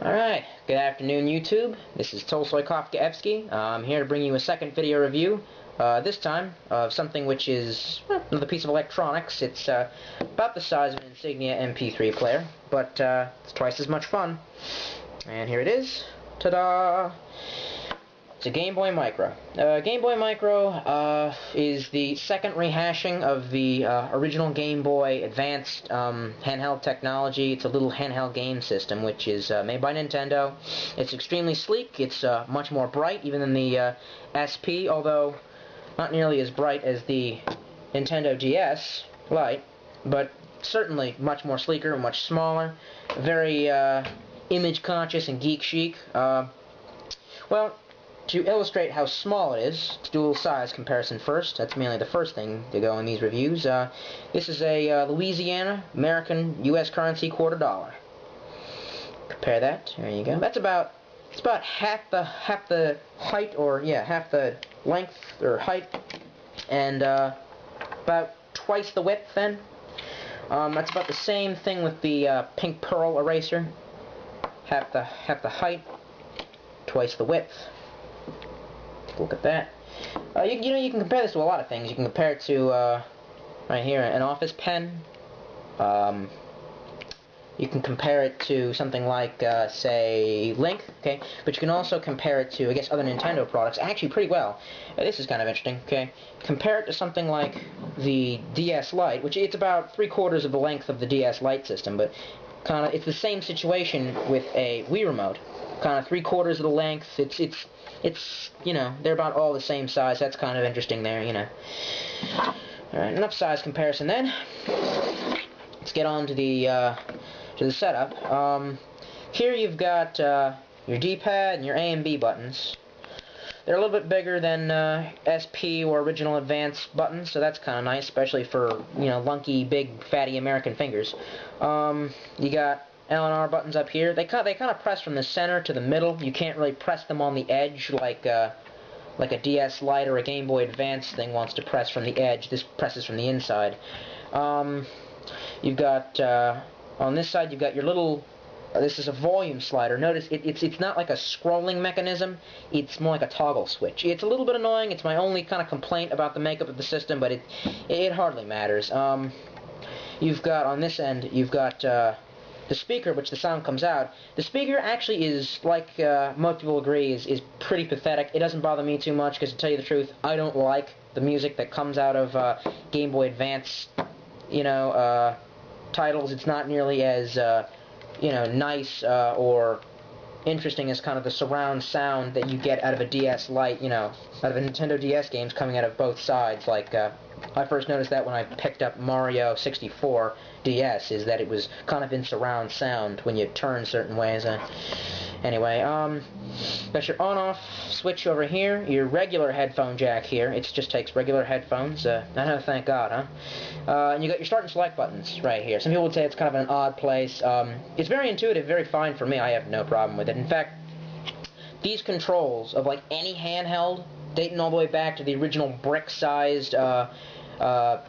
Alright, good afternoon YouTube. This is Tolstoy Kafkaevsky. I'm here to bring you a second video review, this time of something which is another piece of electronics. It's about the size of an Insignia MP3 player, but it's twice as much fun. And here it is. Ta-da! It's a Game Boy Micro. Game Boy Micro is the second rehashing of the original Game Boy Advanced handheld technology. It's a little handheld game system which is made by Nintendo. It's extremely sleek. It's much more bright even than the SP, although not nearly as bright as the Nintendo DS Lite, but certainly much more sleeker, much smaller, very image conscious and geek chic. Well, to illustrate how small it is, let's do a little size comparison first. That's mainly the first thing to go in these reviews. This is a Louisiana American U.S. currency $quarter. Compare that. There you go. It's about half the height, or yeah, half the length or height, and about twice the width. Then that's about the same thing with the pink pearl eraser. Half the height, twice the width. Look at that. You can compare this to a lot of things. You can compare it to, right here, an office pen. You can compare it to something like, say, Link, okay? But you can also compare it to, I guess, other Nintendo products, actually pretty well. This is kind of interesting, okay? Compare it to something like the DS Lite, which it's about 3/4 of the length of the DS Lite system, but kind of, it's the same situation with a Wii remote. Kind of 3/4 of the length. It's you know, they're about all the same size. That's kind of interesting there, you know. Alright, enough size comparison then. Let's get on to the setup. Here you've got your D-pad and your A and B buttons. They're a little bit bigger than SP or original Advanced buttons, so that's kind of nice, especially for, you know, lunky, big, fatty American fingers. You got L and R buttons up here. They kind of press from the center to the middle. You can't really press them on the edge like a DS Lite or a Game Boy Advance thing wants to press from the edge. This presses from the inside. You've got on this side you've got your little. This is a volume slider. Notice it's not like a scrolling mechanism. It's more like a toggle switch. It's a little bit annoying. It's my only kind of complaint about the makeup of the system, but it hardly matters. You've got on this end you've got the speaker, which the sound comes out. The speaker actually is, like most people agree, is pretty pathetic. It doesn't bother me too much, because to tell you the truth, I don't like the music that comes out of Game Boy Advance, you know, titles. It's not nearly as, you know, nice or interesting as kind of the surround sound that you get out of a DS Lite, you know, out of a Nintendo DS games coming out of both sides. Like, I first noticed that when I picked up Mario 64 DS, is that it was kind of in surround sound when you turn certain ways. Anyway, got your on-off switch over here, your regular headphone jack here. It just takes regular headphones. I know, thank God, huh? And you got your start and select buttons right here. Some people would say it's kind of an odd place. It's very intuitive, very fine for me. I have no problem with it. In fact, these controls of like any handheld, dating all the way back to the original brick-sized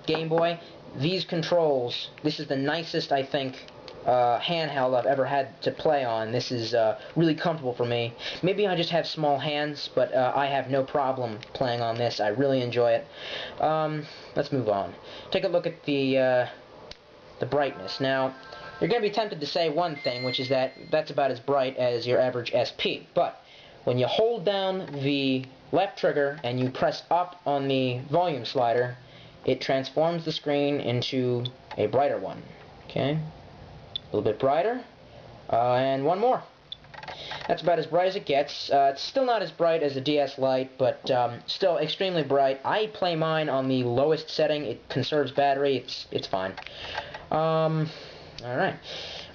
Game Boy, these controls, this is the nicest, I think, handheld I've ever had to play on. This is really comfortable for me. Maybe I just have small hands, but I have no problem playing on this. I really enjoy it. Let's move on. Take a look at the brightness. Now, you're going to be tempted to say one thing, which is that that's about as bright as your average SP. But when you hold down the left trigger and you press up on the volume slider, it transforms the screen into a brighter one. Okay? A little bit brighter. And one more. That's about as bright as it gets. It's still not as bright as the DS Lite, but still extremely bright. I play mine on the lowest setting. It conserves battery. It's fine. Alright.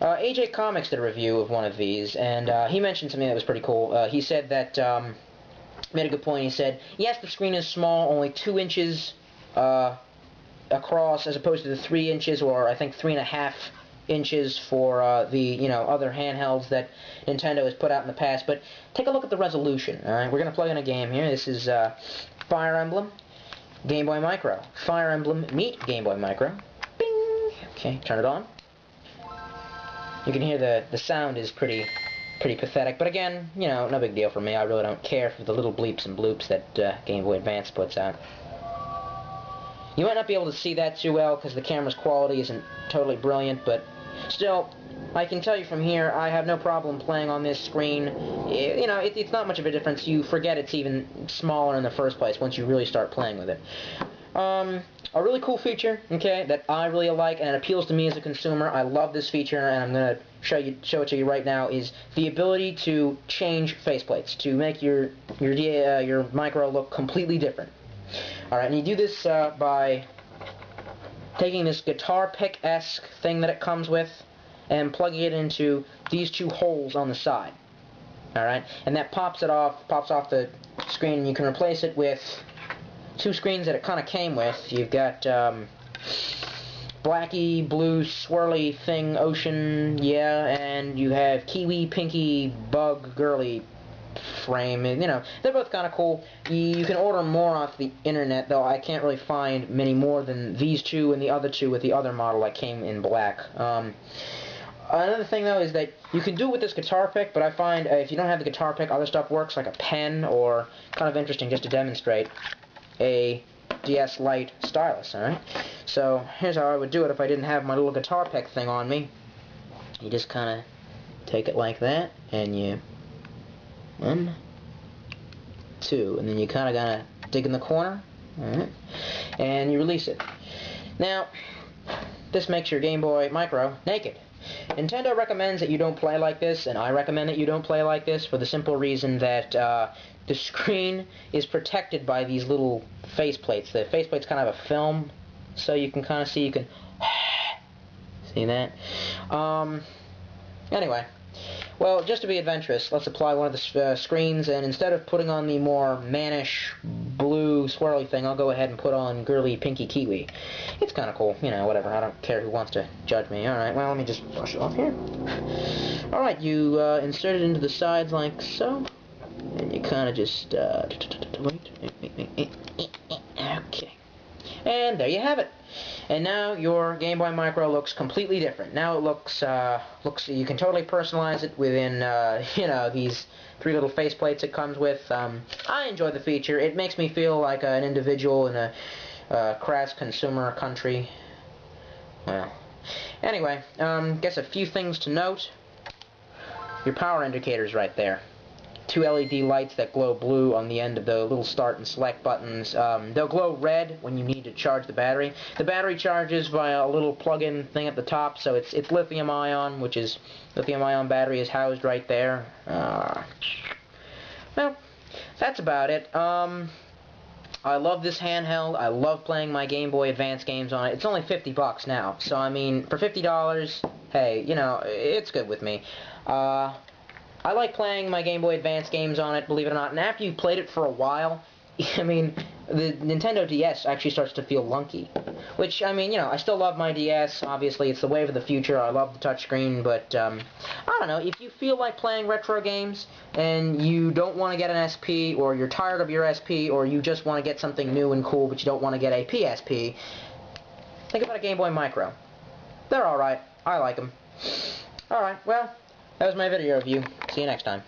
AJ Comics did a review of one of these, and he mentioned something that was pretty cool. He said that, made a good point. He said, yes, the screen is small, only 2 inches across, as opposed to the 3 inches, or I think 3.5 inches for the, you know, other handhelds that Nintendo has put out in the past. But take a look at the resolution. Alright, we're going to plug in a game here. This is Fire Emblem Game Boy Micro. Fire Emblem meet Game Boy Micro. Bing! Okay, turn it on. You can hear the sound is pretty pretty pathetic. But again, you know, no big deal for me. I really don't care for the little bleeps and bloops that Game Boy Advance puts out. You might not be able to see that too well because the camera's quality isn't totally brilliant, but still, I can tell you from here, I have no problem playing on this screen. You know, it's not much of a difference. You forget it's even smaller in the first place once you really start playing with it. A really cool feature, okay, that I really like and it appeals to me as a consumer. I love this feature, and I'm going to show it to you right now, is the ability to change faceplates, to make your micro look completely different. Alright, and you do this by taking this guitar pick-esque thing that it comes with and plugging it into these two holes on the side. Alright, and that pops off the screen, and you can replace it with two screens that it kind of came with. You've got blacky, blue, swirly thing, ocean, yeah, and you have kiwi, pinky, bug, girly frame, and, you know, they're both kind of cool. You can order more off the internet, though I can't really find many more than these two and the other two with the other model that came in black. Another thing, though, is that you can do it with this guitar pick, but I find if you don't have the guitar pick, other stuff works, like a pen, or kind of interesting just to demonstrate, a DS Lite stylus, alright? So, here's how I would do it if I didn't have my little guitar pick thing on me. You just kind of take it like that, and you... 1, 2, and then you kind of gotta dig in the corner, alright? And you release it. Now, this makes your Game Boy Micro naked. Nintendo recommends that you don't play like this, and I recommend that you don't play like this for the simple reason that the screen is protected by these little faceplates. The faceplate's kind of a film, so you can kind of see, you can see that. Anyway, well, just to be adventurous, let's apply one of the screens, and instead of putting on the more mannish blue swirly thing, I'll go ahead and put on girly pinky kiwi. It's kind of cool, you know, whatever. I don't care who wants to judge me. Alright, well, let me just brush it off here. Alright, you insert it into the sides like so, and you kind of just, wait, okay. And there you have it. And now your Game Boy Micro looks completely different. Now it looks, you can totally personalize it within, you know, these 3 little faceplates it comes with. I enjoy the feature. It makes me feel like an individual in a crass consumer country. Well, anyway, guess a few things to note. Your power indicator's right there. 2 LED lights that glow blue on the end of the little start and select buttons. They'll glow red when you need to charge the battery. The battery charges via a little plug-in thing at the top, so it's lithium-ion, which is lithium-ion battery is housed right there. Well, that's about it. I love this handheld. I love playing my Game Boy Advance games on it. It's only $50 now, so I mean, for $50, hey, you know, it's good with me. I like playing my Game Boy Advance games on it, believe it or not, and after you've played it for a while, I mean, the Nintendo DS actually starts to feel lunky. Which, I mean, you know, I still love my DS, obviously, it's the wave of the future, I love the touchscreen, but, I don't know, if you feel like playing retro games, and you don't want to get an SP, or you're tired of your SP, or you just want to get something new and cool, but you don't want to get a PSP, think about a Game Boy Micro. They're alright, I like them. Alright, well, that was my video review. See you next time.